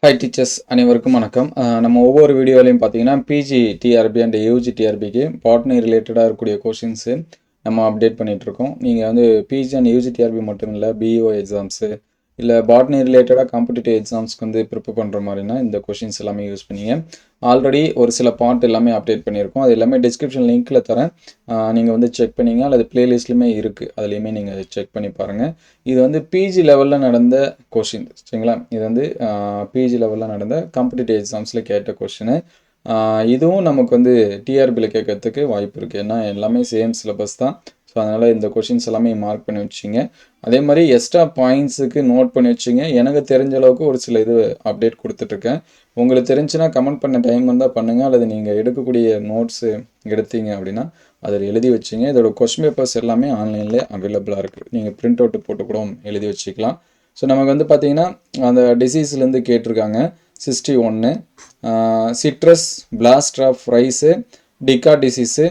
Hi teachers அனைவருக்கும் வணக்கம். நம்ம ஒவ்வொரு வீடியோலையும் பார்த்தீங்கன்னா பிஜி டிஆர்பி அண்ட் யூஜி டிஆர்பிக்கு பாட்னி ரிலேட்டடாக இருக்கக்கூடிய கொஷின்ஸு நம்ம அப்டேட் பண்ணிகிட்ருக்கோம். நீங்கள் வந்து பிஜி அண்ட் யூஜி டிஆர்பி மட்டும் இல்லை, பிஇஓ எக்ஸாம்ஸு இல்லை பாட்னி ரிலேட்டடாக காம்படிட்டிவ் எக்ஸாம்ஸ்க்கு வந்து ப்ரிப்பேர் பண்ணுற மாதிரினா இந்த கொஷின்ஸ் எல்லாமே யூஸ் பண்ணிங்க. ஆல்ரெடி ஒரு சில பாயிண்ட் எல்லாமே அப்டேட் பண்ணியிருக்கோம். அது எல்லாமே டிஸ்கிரிப்ஷன் லிங்க்கில் தரேன். நீங்கள் வந்து செக் பண்ணிங்க, அல்லது பிளேலிஸ்ட்லையுமே இருக்குது, அதுலேயுமே நீங்கள் செக் பண்ணி பாருங்கள். இது வந்து பிஜி லெவலில் நடந்த கொஷின் சரிங்களா. இது வந்து பிஜி லெவலில் நடந்த காம்படிட்டிவ் எக்ஸாம்ஸில் கேட்ட கொஷினு. இதுவும் நமக்கு வந்து டிஆர்பியில் கேட்கறதுக்கு வாய்ப்பு இருக்குது. ஏன்னா எல்லாமே சேம் சிலபஸ் தான். ஸோ அதனால் இந்த கொஷின்ஸ் எல்லாமே மார்க் பண்ணி வச்சிங்க. அதே மாதிரி எக்ஸ்ட்ரா பாயிண்ட்ஸுக்கு நோட் பண்ணி வச்சிங்க. எனக்கு தெரிஞ்ச அளவுக்கு ஒரு சில இது அப்டேட் கொடுத்துட்ருக்கேன். உங்களுக்கு தெரிஞ்சுன்னா கமெண்ட் பண்ண டைம் வந்தால் பண்ணுங்கள், அல்லது நீங்கள் எடுக்கக்கூடிய நோட்ஸு எடுத்தீங்க அப்படின்னா அதில் எழுதி வச்சிங்க. இதோட கொஸ்டின் பேப்பர்ஸ் எல்லாமே ஆன்லைன்லேயே அவைலபிளாக இருக்குது. நீங்கள் பிரிண்ட் அவுட்டு போட்டு கூட எழுதி வச்சுக்கலாம். ஸோ நமக்கு வந்து பார்த்திங்கன்னா அந்த டிசீஸ்லேருந்து கேட்டிருக்காங்க 61 citrus blast of rice, tikka disease,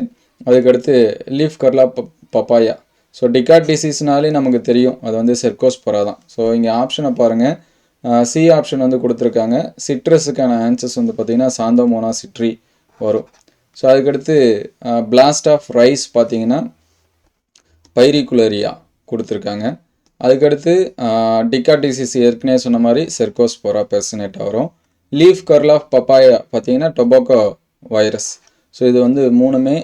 அதுக்கடுத்து லீஃப் கர்லா பப்பாயா. ஸோ டிகா டிசீஸ்னாலே நமக்கு தெரியும், அது வந்து செர்கோஸ்போரா தான். ஸோ இங்கே ஆப்ஷனை பாருங்கள். சி ஆப்ஷன் வந்து கொடுத்துருக்காங்க. சிட்ரஸுக்கான ஆன்சர்ஸ் வந்து பார்த்திங்கன்னா சாந்தோமோனா சிட்ரி வரும். ஸோ அதுக்கடுத்து பிளாஸ்ட் ஆஃப் ரைஸ் பார்த்திங்கன்னா பைரிகுலரியா கொடுத்துருக்காங்க. அதுக்கடுத்து டிகா டிசீஸ் ஏற்கனவே சொன்ன மாதிரி செர்கோஸ்போரா பெர்சினேட்டா வரும். லீஃப் கர்ல் ஆஃப் பப்பாயா பார்த்தீங்கன்னா டொபாக்கோ வைரஸ். ஸோ இது வந்து மூணுமே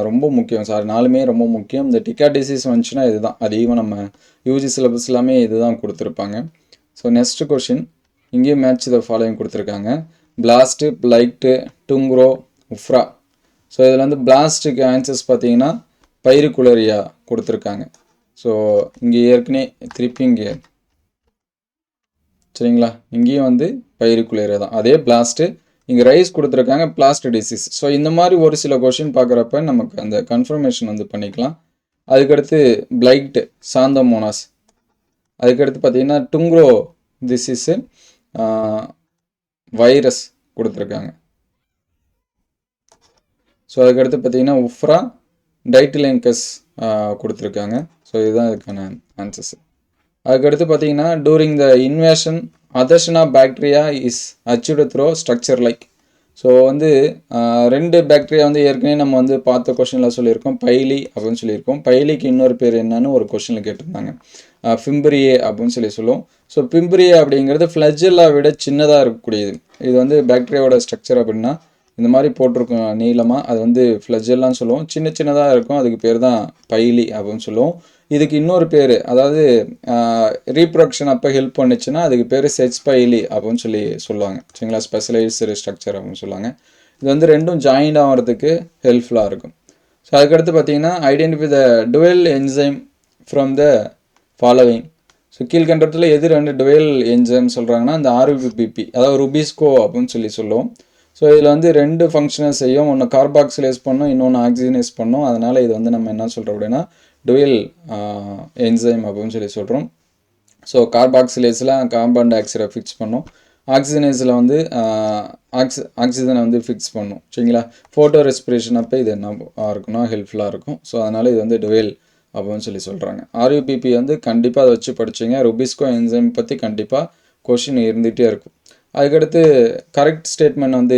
ரொம்ப முக்கியம். நாலுமே ரொம்ப முக்கியம். இந்த டிகா டிசீஸ் வந்துச்சுன்னா இதுதான் அதிகமாக நம்ம யூஜி சிலபஸ் எல்லாமே இதுதான் கொடுத்துருப்பாங்க. ஸோ நெக்ஸ்ட் கொஷின் இங்கேயும் மேட்ச் த ஃபாலோயிங் கொடுத்துருக்காங்க. Blast, blight, tungro, ufra. So இதில் வந்து பிளாஸ்ட்டுக்கு ஆன்சர்ஸ் பார்த்தீங்கன்னா பைரிகுலரியா கொடுத்துருக்காங்க. ஸோ இங்கே ஏற்கனவே திருப்பி இங்கே சரிங்களா, இங்கேயும் வந்து பைரிகுலரியா தான், அதே பிளாஸ்ட்டு. இங்கே ரைஸ் கொடுத்துருக்காங்க, பிளாஸ்ட் டிசீஸ். ஸோ இந்த மாதிரி ஒரு சில கொஷின் பார்க்குறப்ப நமக்கு அந்த கன்ஃபர்மேஷன் வந்து பண்ணிக்கலாம். அதுக்கடுத்து பிளைட்டு, சாந்தோமோனாஸ். அதுக்கடுத்து பார்த்தீங்கன்னா டுங்க்ரோ டிசீஸு வைரஸ் கொடுத்துருக்காங்க. ஸோ அதுக்கடுத்து பார்த்தீங்கன்னா உஃப்ரா, டைட்டிலங்கஸ் கொடுத்துருக்காங்க. ஸோ இதுதான் இதுக்கான ஆன்சர்ஸ். அதுக்கடுத்து பார்த்தீங்கன்னா டூரிங் த இன்வேஷன் அதர்ஷனா bacteria is achieved through structure like. So வந்து ரெண்டு பாக்டீரியா வந்து ஏற்கனவே நம்ம வந்து பார்த்த கொஷனில் சொல்லியிருக்கோம், பைலி அப்படின்னு சொல்லியிருக்கோம். பைலிக்கு இன்னொரு பேர் என்னன்னு ஒரு கொஷனில் கேட்டிருந்தாங்க, பிம்பரியே அப்படின்னு சொல்லுவோம். ஸோ பிம்பரியே அப்படிங்கிறது ஃப்ளஜெல்லா விட சின்னதாக இருக்கக்கூடியது. இது வந்து பாக்டீரியாவோட ஸ்ட்ரக்சர் அப்படின்னா இந்த மாதிரி போட்டிருக்கோம் நீளமாக, அது வந்து ஃப்ளஜெல்லான்னு சொல்லுவோம். சின்ன சின்னதாக இருக்கும், அதுக்கு பேர் தான் பைலி அப்படின்னு சொல்லுவோம். இதுக்கு இன்னொரு பேர், அதாவது ரீப்ரொடக்ஷன் அப்போ ஹெல்ப் பண்ணுச்சுன்னா அதுக்கு பேர் செச் பைலி அப்படின்னு சொல்லுவாங்க சரிங்களா. ஸ்பெஷலைஸ்டு ஸ்ட்ரக்சர் அப்படின்னு சொல்லுவாங்க. இது வந்து ரெண்டும் ஜாயிண்ட் ஆகிறதுக்கு ஹெல்ப்ஃபுல்லாக இருக்கும். ஸோ அதுக்கடுத்து பார்த்தீங்கன்னா identify the dual enzyme from the following. So கீழ்கண்டத்தில் எது ரெண்டு டுவெல் என்சைம் சொல்கிறாங்கன்னா இந்த ஆர்பிபிபி, அதாவது ருபிஸ்கோ அப்படின்னு சொல்லுவோம். ஸோ இதில் வந்து ரெண்டு ஃபங்க்ஷனை செய்யும், ஒன்று கார்பாக்சிலேஸ் பண்ணும், இன்னொன்று ஆக்சிஜனைஸ் பண்ணும். அதனால் இது வந்து நம்ம என்ன சொல்கிறோம் அப்படின்னா டுவெல் என்சைம் அப்படின்னு சொல்கிறோம். ஸோ கார்பாக்சிலேஸில் கார்பன் டை ஆக்சைடை ஃபிக்ஸ் பண்ணும், ஆக்சிஜனேஸில் வந்து ஆக்சிஜனை வந்து ஃபிக்ஸ் பண்ணும் சரிங்களா. ஃபோட்டோ ரெஸ்பிரேஷன் அப்போ இது என்ன இருக்குன்னா ஹெல்ப்ஃபுல்லாக இருக்கும். ஸோ அதனால் இது வந்து டுவெல் அப்படின்னு சொல்கிறாங்க. ஆர்யூபிபி வந்து கண்டிப்பாக அதை வச்சு படிச்சிங்க. ருபிஸ்கோ என்சைம் பற்றி கண்டிப்பாக கொஷின் இருந்துகிட்டே இருக்கும். அதுக்கடுத்து கரெக்ட் ஸ்டேட்மெண்ட் வந்து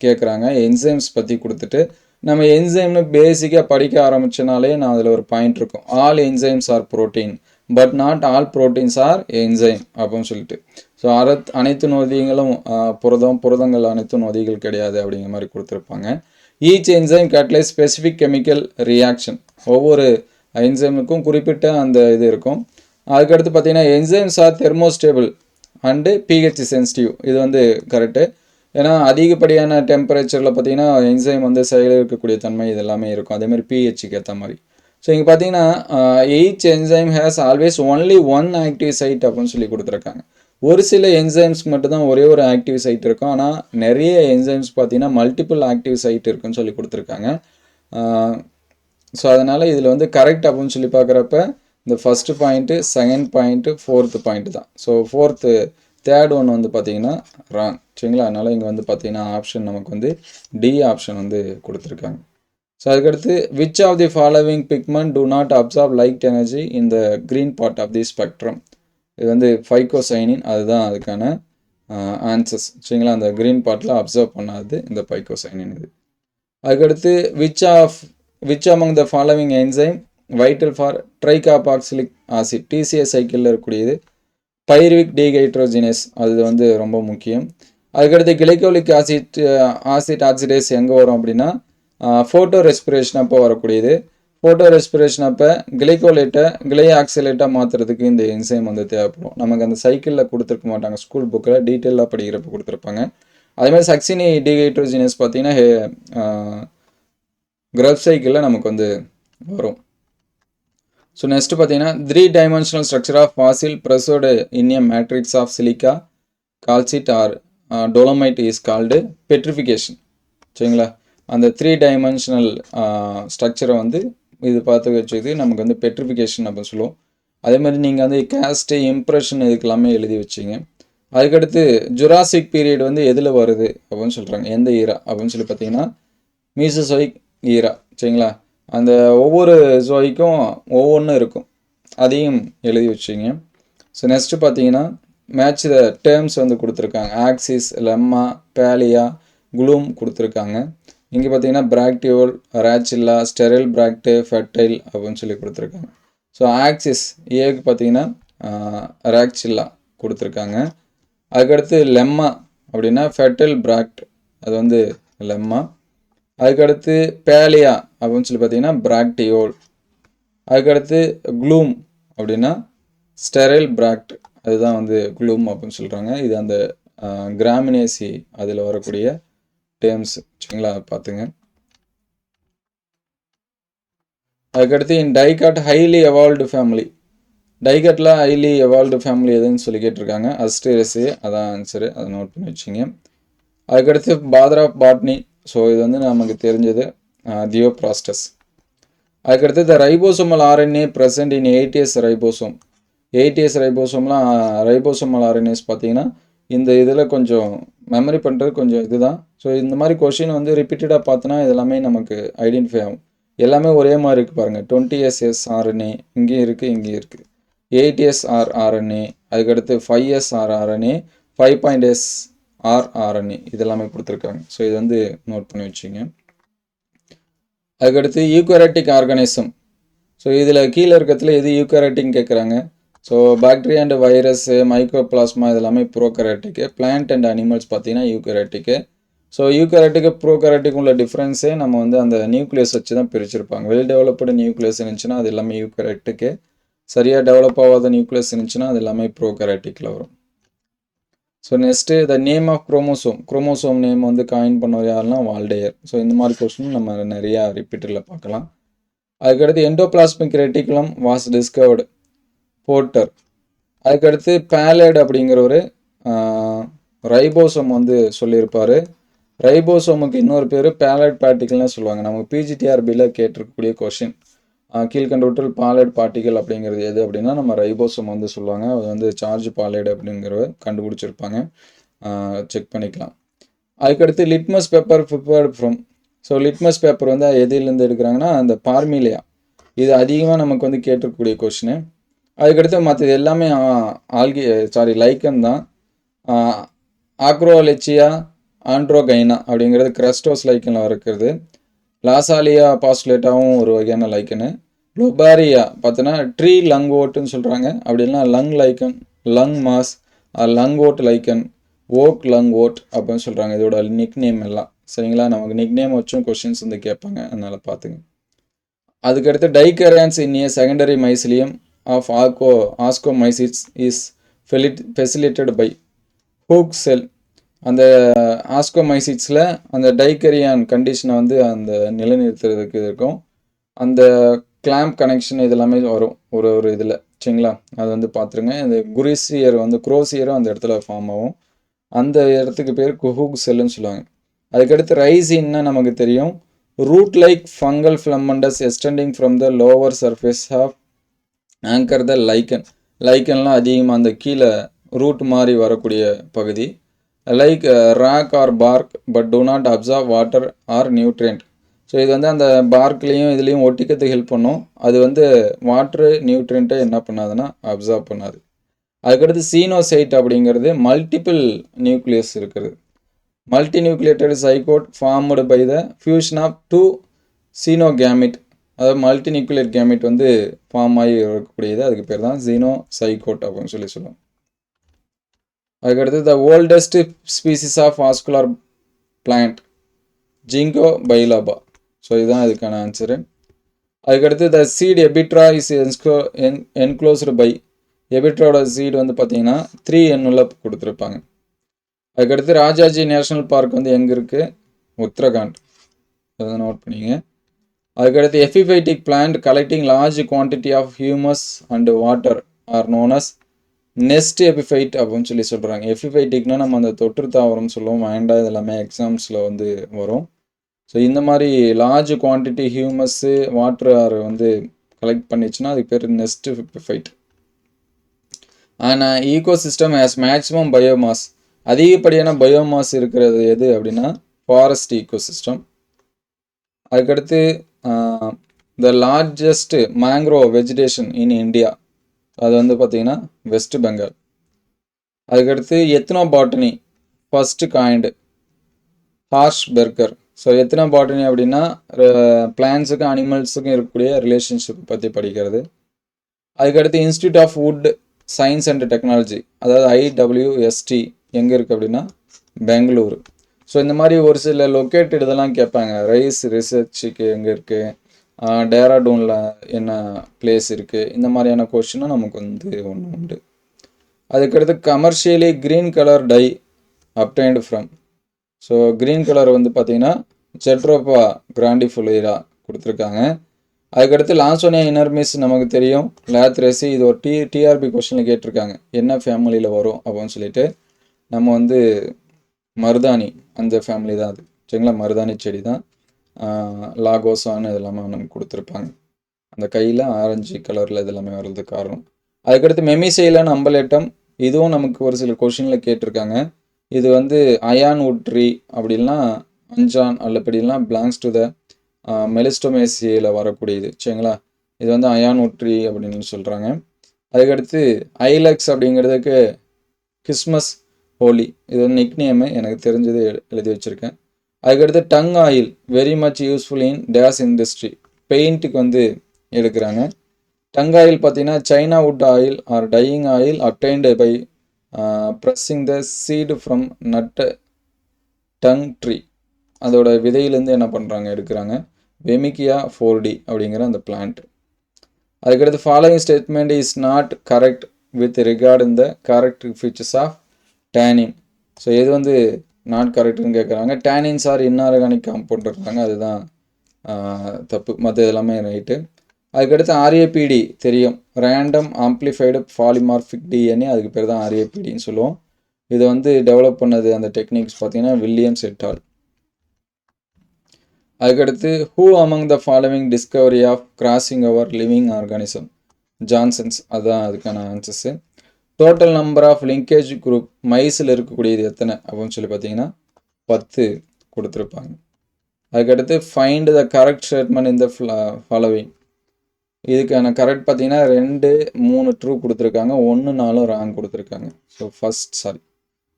கேட்குறாங்க, என்சைம்ஸ் பற்றி கொடுத்துட்டு. நம்ம என்சைம்னு பேசிக்காக படிக்க ஆரம்பித்தனாலே நான் அதில் ஒரு பாயிண்ட் இருக்கும், all enzymes are protein but not all proteins are enzyme அப்படின்னு சொல்லிட்டு. ஸோ அனைத்து நொதிகளும் புரதங்கள் அனைத்து நொதிகள் கிடையாது அப்படிங்கிற மாதிரி கொடுத்துருப்பாங்க. Each enzyme catalyse specific chemical reaction. ஒவ்வொரு என்சைமுக்கும் குறிப்பிட்ட அந்த இது இருக்கும். அதுக்கடுத்து பார்த்தீங்கன்னா enzymes are thermostable and pH sensitive. இது வந்து கரெக்டு. ஏன்னா அதிகப்படியான டெம்பரேச்சரில் பார்த்தீங்கன்னா என்சைம் வந்து செயலில் இருக்கக்கூடிய தன்மை இது எல்லாமே இருக்கும், அதேமாதிரி பிஹெச்சுக்கு ஏற்ற மாதிரி. ஸோ இங்கே பார்த்தீங்கன்னா each enzyme has always only one active site அப்படின்னு கொடுத்துருக்காங்க. ஒரு சில என்சைம்ஸ்க்கு மட்டும்தான் ஒரே ஒரு ஆக்டிவ் சைட் இருக்கும், ஆனால் நிறைய என்சைம்ஸ் பார்த்தீங்கன்னா மல்டிபிள் ஆக்டிவ் சைட் இருக்குன்னு கொடுத்துருக்காங்க. ஸோ அதனால் இதில் வந்து கரெக்ட் அப்படின்னு பார்க்குறப்ப இந்த first point, second point, fourth point தான். ஸோ தேர்ட் ஒன் வந்து பார்த்தீங்கன்னா ராங் சரிங்களா. அதனால் இங்கே வந்து பார்த்தீங்கன்னா ஆப்ஷன் நமக்கு வந்து டி ஆப்ஷன் வந்து கொடுத்துருக்காங்க. ஸோ அதுக்கடுத்து which of the following pigment do not absorb light energy in the green part of the spectrum. இது வந்து ஃபைக்கோசைனின், அதுதான் அதுக்கான ஆன்சர்ஸ் சரிங்களா. அந்த க்ரீன் பார்ட்டில் அப்சர்வ் பண்ணாது இந்த பைக்கோசைனின் இது. அதுக்கடுத்து which among the following enzyme vital for tricarboxylic acid TCS சைக்கிளில் இருக்கக்கூடியது பைருவிக் டீஹைட்ரோஜினேஸ் அது வந்து ரொம்ப முக்கியம். அதுக்கடுத்து கிளைகோலிக் ஆசிட் ஆக்சிடேஸ் எங்கே வரும் அப்படின்னா ஃபோட்டோ ரெஸ்பிரேஷன் அப்போ வரக்கூடியது. ஃபோட்டோ ரெஸ்பிரேஷன் அப்போ கிளை ஆக்சிலேட்டாக மாற்றுறதுக்கு இந்த என்சைம் வந்து தேவைப்படும். நமக்கு அந்த சைக்கிளில் கொடுத்துருக்க மாட்டாங்க, ஸ்கூல் புக்கில் டீட்டெயிலாக படிக்கிறப்ப கொடுத்துருப்பாங்க. அதேமாதிரி சக்சினி டீஹைட்ரோஜினேஸ் பார்த்தீங்கன்னா கிரப் சைக்கிளில் நமக்கு வந்து வரும். ஸோ நெக்ஸ்ட் பார்த்தீங்கன்னா 3-dimensional structure of fossil preserved in a matrix of silica calcite or dolomite is called petrification சரிங்களா. அந்த 3-dimensional ஸ்ட்ரக்சரை வந்து இது பார்த்து வச்சது நமக்கு வந்து பெட்ரிஃபிகேஷன் அப்படின்னு சொல்லுவோம். அதே மாதிரி நீங்கள் வந்து கேஸ்ட்டு இம்ப்ரெஷன் இதுக்கெல்லாமே எழுதி வச்சிங்க. அதுக்கடுத்து ஜுராசிக் பீரியட் வந்து எதில் வருது அப்படின்னு சொல்கிறாங்க, எந்த ஈரா அப்படின்னு சொல்லி பார்த்தீங்கன்னா மீசோசோயிக் ஈரா சரிங்களா. அந்த ஒவ்வொரு ஜோய்க்கும் ஒவ்வொன்றும் இருக்கும், அதையும் எழுதி வச்சிங்க. ஸோ நெக்ஸ்ட்டு பார்த்தீங்கன்னா மேட்ச் த டேர்ம்ஸ் வந்து கொடுத்துருக்காங்க. ஆக்சிஸ், லெம்மா, பேலியா, குளூம் கொடுத்துருக்காங்க. இங்கே பார்த்தீங்கன்னா பிராக்டியோல், ரேச்சில்லா, ஸ்டெரைல் பிராக்டு, ஃபெர்டைல் அப்படின்னு சொல்லி கொடுத்துருக்காங்க. ஸோ ஆக்சிஸ் ஏக்கு பார்த்தீங்கன்னா ரேச்சில்லா கொடுத்துருக்காங்க. அதுக்கடுத்து லெம்மா அப்படின்னா ஃபெர்டைல் பிராக்ட் அது வந்து லெம்மா. அதுக்கடுத்து பேலியா அப்படின்னு சொல்லி பார்த்தீங்கன்னா பிராக்டியோல். அதுக்கடுத்து க்ளூம் அப்படின்னா ஸ்டெரைல் பிராக்ட் அதுதான் வந்து க்ளூம் அப்படின்னு சொல்கிறாங்க. இது அந்த கிராமினேசி அதில் வரக்கூடிய டேர்ம்ஸ் சரிங்களா, பார்த்துங்க. அதுக்கடுத்து in dicot highly evolved family, டைகாட்டில் ஹைலி எவால்வ்டு ஃபேமிலி எதுன்னு சொல்லி கேட்டிருக்காங்க. அஸ்டேரஸு அதான் ஆன்சரு, அதை நோட் பண்ணி வச்சிங்க. அதுக்கடுத்து பாத்ரா பாட்னி, ஸோ இது வந்து நமக்கு தெரிஞ்சது தியோப்ராஸ்டஸ். அதுக்கடுத்து the ribosomal RNA present in 80s ribosome. 80s ரைபோசோம்லாம் ரைபோசோமல் ஆர்என்ஏஸ் பார்த்தீங்கன்னா இந்த இதில் கொஞ்சம் மெமரி பண்ணுறது கொஞ்சம் இதுதான். ஸோ இந்த மாதிரி கொஷின் வந்து ரிப்பீட்டடாக பார்த்தோன்னா இதெல்லாமே நமக்கு ஐடென்டிஃபை ஆகும். எல்லாமே ஒரே மாதிரி இருக்குது பாருங்கள். 20S ஆர்என்ஏ இங்கேயும் இருக்குது, இங்கேயும் இருக்குது. 8S ஆர்என்ஏ, அதுக்கடுத்து 5S ஆர்என்ஏ, 5.S ஆர்என்ஏ இதெல்லாமே கொடுத்துருக்காங்க. ஸோ இது வந்து நோட் பண்ணி வச்சுங்க. அதுக்கடுத்து யூகரியோட்டிக் ஆர்கானிசம். ஸோ இதில் கீழே இருக்கிறதுல எது யூகரியோட்டிக்னு கேட்குறாங்க. ஸோ பாக்டீரியா அண்ட் வைரஸு, மைக்ரோபிளாஸ்மா இதெல்லாமே ப்ரோகரியோட்டிக்கு. பிளான்ட் அண்ட் அனிமல்ஸ் பார்த்தீங்கன்னா யூகரியோட்டிக்கு. ஸோ யூகரியோட்டிக்கு ப்ரோகரியோட்டிக் உள்ள டிஃப்ரென்ஸே நம்ம வந்து அந்த நியூக்ளியஸ் வச்சு தான் பிரிச்சிருப்பாங்க. வெல் டெவலப்டு நியூக்ளியஸ் இருந்துச்சுன்னா அது எல்லாமே யூகரியோட்டிக்கு. சரியாக டெவலப் ஆகாத நியூக்ளியஸ் இருந்துச்சுன்னா அது எல்லாமே ப்ரோகரியோட்டிக்கில் வரும். So next the name of chromosome name வந்து காயின் பண்ணவர் யாருன்னா வால்டேயர். ஸோ இந்த மாதிரி கொஸ்டின் நம்ம நிறையா ரிப்பீட்டரில் பார்க்கலாம். அதுக்கடுத்து endoplasmic reticulum was discovered Porter. அதுக்கடுத்து பேலேட் அப்படிங்கிற ஒரு ரைபோசோம் வந்து சொல்லியிருப்பார். ரைபோசோமுக்கு இன்னொரு பேர் பேலேட் பார்ட்டிகல்னு சொல்லுவாங்க. நமக்கு பிஜிடிஆர்பியில் கேட்டிருக்கக்கூடிய கொஷின் கீழ்கண்டவற்றில் பாலேட் பார்ட்டிகல் அப்படிங்கிறது எது அப்படின்னா நம்ம ரைபோசோம் வந்து சொல்லுவாங்க. அது வந்து சார்ஜ் பாலேட் அப்படிங்கிறத கண்டுபிடிச்சிருப்பாங்க, செக் பண்ணிக்கலாம். அதுக்கடுத்து litmus paper prepared from. So litmus paper வந்து எதிலேருந்து எடுக்கிறாங்கன்னா அந்த பார்மிலியா, இது அதிகமாக நமக்கு வந்து கேட்டிருக்கக்கூடிய கொஷினு. அதுக்கடுத்து மற்றது எல்லாமே லைக்கன் தான். ஆக்ரோலெச்சியா ஆண்ட்ரோகைனா அப்படிங்கிறது கிரஸ்டோஸ் லைக்கனில் இருக்கிறது. லாசாலியா பாஸ்லேட்டாவும் ஒரு வகையான லைக்கனு. லொபாரியா பார்த்தோன்னா ட்ரீ லங் ஓட்டுன்னு சொல்கிறாங்க. அப்படி இல்லைனா lung lichen, lung moss, lung wort lichen, oak lung wort அப்படின்னு சொல்கிறாங்க. இதோட நிக் நேம் எல்லாம் சரிங்களா. நமக்கு நிக் நேம் வச்சும் கொஷின்ஸ் வந்து கேட்பாங்க, அதனால் பார்த்துங்க. அதுக்கடுத்து dikaryons in a secondary mycelium of ascomycetes is facilitated by hook cell. அந்த ஆஸ்கோமைசிட்ஸில் அந்த டைகரியான் கண்டிஷனை வந்து அந்த நிலைநிறுத்துறதுக்கு இருக்கும். அந்த கிளாம்ப் கனெக்ஷன் இதெல்லாமே வரும் ஒரு இதில் சரிங்களா. அது வந்து பார்த்துருங்க. இந்த குரிசியர் வந்து குரோசியரும் அந்த இடத்துல ஃபார்ம் ஆகும். அந்த இடத்துக்கு பேர் ஹூக் செல்லுன்னு சொல்லுவாங்க. அதுக்கடுத்து ரைசின்னா நமக்கு தெரியும். Root like fungal filaments extending from the lower surface of anchor the lichen. லைக்கன்லாம் அதிகமாக அந்த கீழே ரூட் மாதிரி வரக்கூடிய பகுதி. Like rock or bark but do not absorb water or nutrient. So இது வந்து அந்த பார்க்லேயும் இதுலேயும் ஒட்டிக்கிறதுக்கு ஹெல்ப் பண்ணும். அது வந்து வாட்ரு நியூட்ரியண்ட்டை என்ன பண்ணாதுன்னா அப்சார்ப் பண்ணாது. அதுக்கடுத்து சீனோசைட் அப்படிங்கிறது மல்டிபிள் நியூக்ளியஸ் இருக்கிறது. Multinucleated zygote formed by the fusion of two coenogamete, அதாவது மல்டி நியூக்ளியர் கேமிட் வந்து ஃபார்ம் ஆகி இருக்கக்கூடியது, அதுக்கு பேர் தான் சீனோசைகோட் அப்படின்னு சொல்லுவோம். அதுக்கடுத்து the oldest species of vascular plant ginkgo biloba. So இதுதான் இதுக்கான ஆன்சரு. அதுக்கடுத்து the seed ephedra is enclosed by, எபிட்ராவோட சீடு வந்து பார்த்தீங்கன்னா 3N உள்ள கொடுத்துருப்பாங்க. அதுக்கடுத்து ராஜாஜி நேஷனல் பார்க் வந்து எங்கே இருக்குது? உத்தரகாண்ட், அதை நோட் பண்ணிங்க. அதுக்கடுத்து epiphytic plant collecting large quantity of humus and water are known as nest epiphyte அப்படின்னு சொல்கிறாங்க. எபிஃபைட்டிக்னா நம்ம அந்த தொற்று தாவரம்னு சொல்லுவோம், வேண்டாம், இது எல்லாமே எக்ஸாம்ஸில் வந்து வரும். ஸோ இந்த மாதிரி large quantity humus water or வந்து கலெக்ட் பண்ணிச்சுன்னா அதுக்கு பேர் நெஸ்ட் எபிஃபைட். ஆனால் ஈகோசிஸ்டம் ஹேஸ் மேக்ஸிமம் பயோமாஸ், அதிகப்படியான பயோமாஸ் இருக்கிறது எது அப்படின்னா ஃபாரஸ்ட் ஈகோசிஸ்டம். அதுக்கடுத்து the largest mangrove vegetation in India, அது வந்து பார்த்திங்கன்னா வெஸ்ட் பெங்கால். அதுக்கடுத்து ethnobotany first coined Harshberger. So ethnobotany அப்படின்னா பிளான்ஸுக்கும் அனிமல்ஸுக்கும் இருக்கக்கூடிய ரிலேஷன்ஷிப் பற்றி படிக்கிறது. அதுக்கடுத்து institute of wood science and technology, அதாவது IWST எங்கே இருக்குது அப்படின்னா பெங்களூரு. ஸோ இந்த மாதிரி ஒரு சில லொக்கேட்டட் இதெல்லாம் கேட்பாங்க. ரைஸ் ரிசர்ச்சுக்கு எங்கே இருக்குது, டேராடூனில் என்ன பிளேஸ் இருக்குது, இந்த மாதிரியான கொஷினும் நமக்கு வந்து ஒன்று உண்டு. அதுக்கடுத்து commercially green colour dye obtained from, so green colour வந்து பார்த்திங்கன்னா ஜெட்ரோபா கிராண்டிஃபுலேரா கொடுத்துருக்காங்க. அதுக்கடுத்து லான்சோனியா இனர்மிஸ் நமக்கு தெரியும், லேத்ரேசி, இது ஒரு டிஆர்பி கொஷனில் கேட்டிருக்காங்க என்ன ஃபேமிலியில் வரும் அப்படின்னு சொல்லிட்டு. நம்ம வந்து மருதாணி அந்த ஃபேமிலி தான் அது, சரிங்களா, மருதாணி செடி தான். லாகோசான்னு இதெல்லாமே நமக்கு கொடுத்துருப்பாங்க. அந்த கையில் ஆரஞ்சு கலரில் இதெல்லாமே வர்றதுக்கு காரணம். அதுக்கடுத்து மெமிசைலன் அம்பலேட்டம், இதுவும் நமக்கு ஒரு சில கொஷினில் கேட்டிருக்காங்க. இது வந்து அயான் வுட் ட்ரீ அப்படின்னா அஞ்சான் அல்லப்படினா பிளாங்ஸ் டு த மெலிஸ்டோமேசியில் வரக்கூடியது, சரிங்களா. இது வந்து அயான் வுட் ட்ரீ அப்படின்னு சொல்கிறாங்க. அதுக்கடுத்து ஐலக்ஸ் அப்படிங்கிறதுக்கு கிறிஸ்மஸ் ஹோலி, இது வந்து நிக் நேமு, எனக்கு தெரிஞ்சது எழுதி வச்சுருக்கேன். அதுக்கடுத்து tung oil very much useful in this industry, பெயிண்ட்டுக்கு வந்து எடுக்கிறாங்க. டங் ஆயில் பார்த்தீங்கன்னா China wood oil or drying oil obtained by pressing the seed from nut tung tree, அதோட விதையிலேருந்து என்ன பண்ணுறாங்க எடுக்கிறாங்க, வெமிக்கியா 4D அப்படிங்கிற அந்த பிளான்ட். அதுக்கடுத்து following statement is not correct with regard இந்த correct features of tannin. So எது வந்து நாட் கரெக்டுன்னு கேட்குறாங்க. டேனின்ஸ் ஆர் இன்ஆர்கானிக் காம்பவுண்ட் இருக்காங்க, அதுதான் தப்பு, மற்ற எல்லாமே ரைட்டு. அதுக்கடுத்து RAPD தெரியும், ரேண்டம் ஆம்ப்ளிஃபைடு பாலிமார்பிக் DNA, அதுக்கு பேர் தான் RAPDன்னு சொல்லுவோம். இதை வந்து டெவலப் பண்ணது அந்த டெக்னிக்ஸ் பார்த்தீங்கன்னா வில்லியம்ஸ் எட் ஆல். அதுக்கடுத்து who among the following discovery of crossing over living organism, Janssens, அதுதான் அதுக்கான answers. Total number of linkage group மைஸில் இருக்கக்கூடியது எத்தனை அப்படின்னு சொல்லி பார்த்தீங்கன்னா 10 கொடுத்துருப்பாங்க. அதுக்கடுத்து ஃபைண்ட் த கரெக்ட் ஸ்டேட்மெண்ட் இந்த ஃபாலோவிங், இதுக்கான கரெக்ட் பார்த்தீங்கன்னா 2, 3 ட்ரூ கொடுத்துருக்காங்க, 1, 4 ராங் கொடுத்துருக்காங்க. ஸோ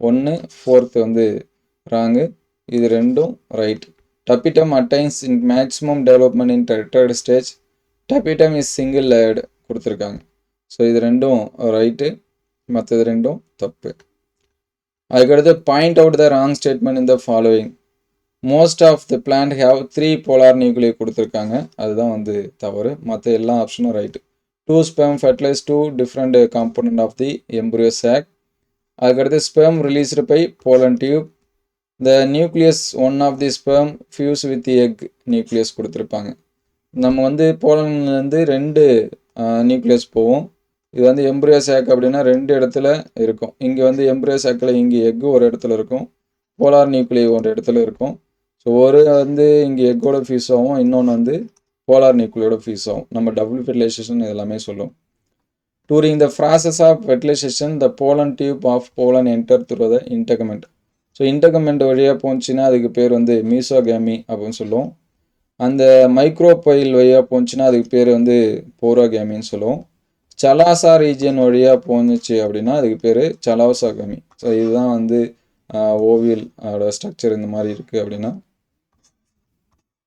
1, 4 வந்து ராங்கு, இது 2 right. Tapetum attains in maximum development in third stage, tapetum is single layered கொடுத்துருக்காங்க. ஸோ இது 2 ரைட்டு, மற்றது 2 தப்பு. அதுக்கடுத்து point out the wrong statement இந்த following, most of the plant have 3 polar nuclei கொடுத்துருக்காங்க, அதுதான் வந்து தவறு, மற்ற எல்லா ஆப்ஷனும் right. 2 sperm fertilise 2 different component of the embryo sac. அதுக்கடுத்து sperm released by pollen tube, the nucleus one of the sperm fuse with egg nucleus கொடுத்துருப்பாங்க. நம்ம வந்து போலன்லேருந்து 2 நியூக்ளியஸ் போவோம். இது வந்து எம்ப்ரியோ சாக் அப்படின்னா 2 இடத்துல இருக்கும். இங்கே வந்து எம்ப்ரியோ சாக்கில் இங்கே எக்கு ஒரு இடத்துல இருக்கும், போலார் நியூக்ளியை ஒரு இடத்துல இருக்கும். ஸோ ஒரு வந்து இங்கே எக்கோட ஃபியூஸ் ஆகும், இன்னொன்று வந்து போலார் நியூக்ளியோட ஃபியூஸ் ஆகும். நம்ம டபுள் ஃபெர்டிலைசேஷன் இதெல்லாமே சொல்லுவோம். During the process of fertilisation the pollen tube of pollen enter through the integument. So integument வழியாக போச்சுன்னா அதுக்கு பேர் வந்து மீசோகேமி அப்படின்னு சொல்லுவோம். அந்த மைக்ரோபைல் வழியாக போச்சுன்னா அதுக்கு பேர் வந்து போரோகேமின்னு சொல்லுவோம். சலாசா ரீஜியன் வழியாக போணுச்சு அப்படின்னா அதுக்கு பேர் சலாசாகமி. ஸோ இதுதான் வந்து ஓவியல் அதோட ஸ்ட்ரக்சர் இந்த மாதிரி இருக்குது அப்படின்னா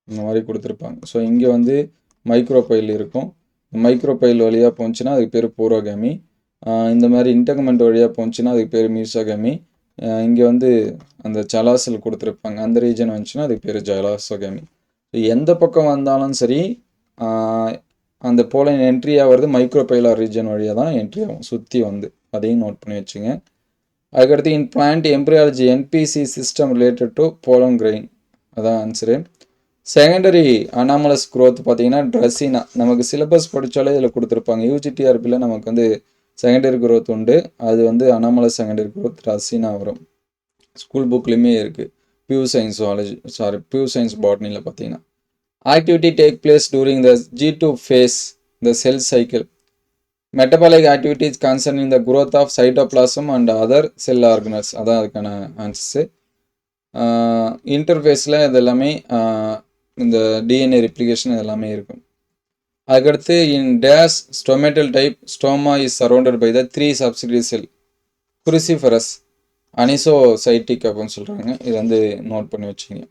இந்த மாதிரி கொடுத்துருப்பாங்க. ஸோ இங்கே வந்து மைக்ரோபைல் இருக்கும். மைக்ரோபைல் வழியாக போணுச்சுன்னா அதுக்கு பேர் பூரோகமி. இந்த மாதிரி இன்டர்கமெண்ட் வழியாக போணுச்சுன்னா அதுக்கு பேர் மீசோகமி. இங்கே வந்து அந்த சலாசல் கொடுத்துருப்பாங்க, அந்த ரீஜன் வந்துச்சுன்னா அதுக்கு பேர் ஜலாசோகமி. எந்த பக்கம் வந்தாலும் சரி அந்த போலன் என்ட்ரி ஆகிறது மைக்ரோபைலார் ரீஜன் வழியாக தான் என்ட்ரி ஆகும், சுற்றி வந்து. அதையும் நோட் பண்ணி வச்சுங்க. அதுக்கடுத்து in plant embryology NPC system related to pollen grain, அதான் ஆன்சரு. செகண்டரி அனாமலஸ் க்ரோத் பார்த்தீங்கன்னா ட்ரெஸ்ஸினா, நமக்கு சிலபஸ் படித்தாலே இதில் கொடுத்துருப்பாங்க. யூஜிடிஆர்பியில் நமக்கு வந்து செகண்டரி க்ரோத் உண்டு, அது வந்து அனாமலஸ் செகண்டரி க்ரோத் ட்ரெஸ்ஸினா வரும். ஸ்கூல் புக்லேயுமே இருக்குது, pure science zoology pure science பாட்னியில் பார்த்தீங்கன்னா. Activity take place during the G2 phase, the cell cycle. Metabolic activities concerning the growth of cytoplasm and other cell organelles. அதான் அதுக்கான ஆன்சர்ஸு. இன்டர்ஃபேஸில் இது எல்லாமே இந்த டிஎன்ஏ ரிப்ளிகேஷன் இதெல்லாமே இருக்கும். அதுக்கடுத்து in this stomatal type stoma is surrounded by the 3 subsidiary cell cruciferous anisocytic அப்படின்னு சொல்கிறாங்க. இது வந்து நோட் பண்ணி வச்சுங்க.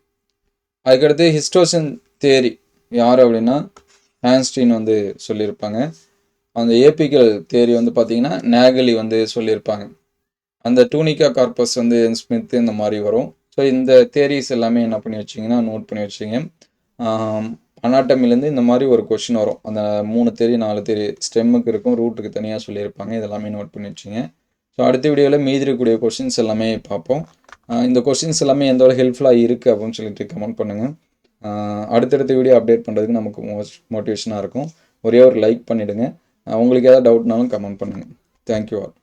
அதுக்கடுத்து ஹிஸ்டோசின் தேரி யார் அப்படின்னா ஹான்ஸ்டீன் வந்து சொல்லியிருப்பாங்க. அந்த ஏபிக்கல் தேரி வந்து பார்த்திங்கன்னா நேகலி வந்து சொல்லியிருப்பாங்க. அந்த டூனிகா கார்பஸ் வந்து ஸ்மித் இந்த மாதிரி வரும். ஸோ இந்த தேரிஸ் எல்லாமே என்ன பண்ணி வச்சிங்கன்னா நோட் பண்ணி வச்சிங்க. அனாட்டமிலேருந்து இந்த மாதிரி ஒரு கொஷின் வரும். அந்த 3 தேரி 4 தேரி ஸ்டெம்முக்கு இருக்கும், ரூட்டுக்கு தனியாக சொல்லியிருப்பாங்க. இதெல்லாமே நோட் பண்ணி வச்சிங்க. ஸோ அடுத்த வீடியோவில் மீதி இருக்கக்கூடிய கொஷின்ஸ் எல்லாமே பார்ப்போம். இந்த கொஷின்ஸ் எல்லாமே எந்தோட ஹெல்ப்ஃபுல்லாக இருக்குது அப்படின்னு சொல்லிட்டு கமெண்ட் பண்ணுங்கள். அடுத்தடுத்த வீடியோ அப்டேட் பண்ணுறதுக்கு நமக்கு மோட்டிவேஷனாக இருக்கும். ஒரே ஒரு லைக் பண்ணிவிடுங்க. உங்களுக்கு ஏதாவது டவுட்னாலும் கமெண்ட் பண்ணுங்கள். Thank you all.